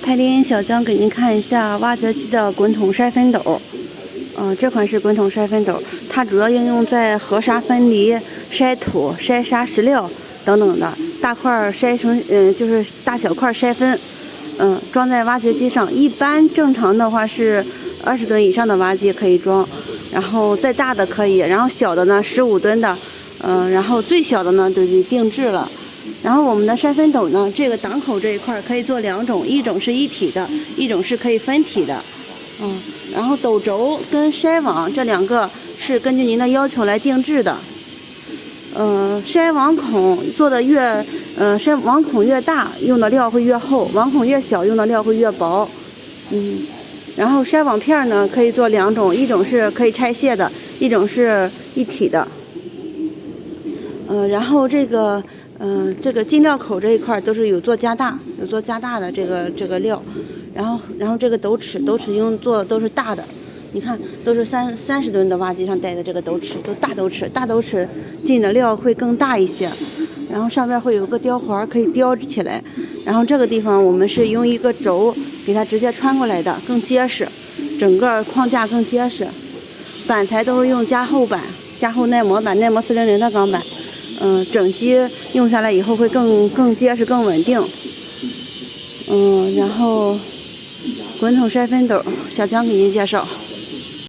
开林小江给您看一下挖掘机的滚筒筛分斗。这款是滚筒筛分斗，它主要应用在河沙分离、筛土、筛沙石料等等的，大块筛成就是大小块筛分。装在挖掘机上，一般正常的话是20吨以上的挖机可以装，然后再大的可以，然后小的呢15吨的，然后最小的呢就定制了。然后我们的筛分斗呢，这个档口这一块可以做2种，一种是一体的，一种是可以分体的。然后斗轴跟筛网这2个是根据您的要求来定制的。筛网孔做的筛网孔越大，用的料会越厚；网孔越小，用的料会越薄。然后筛网片呢，可以做2种，一种是可以拆卸的，一种是一体的。然后这个进料口这一块都是有做加大的这个料，然后这个斗齿用做的都是大的，你看都是30吨的挖机上带的这个斗齿，都大斗齿进的料会更大一些，然后上面会有个雕环可以雕起来，然后这个地方我们是用一个轴给它直接穿过来的，更结实，整个框架更结实，板材都是用加厚板、加厚耐磨板、耐磨400的钢板。整机用下来以后会更结实、更稳定。然后滚筒筛分斗，小江给您介绍。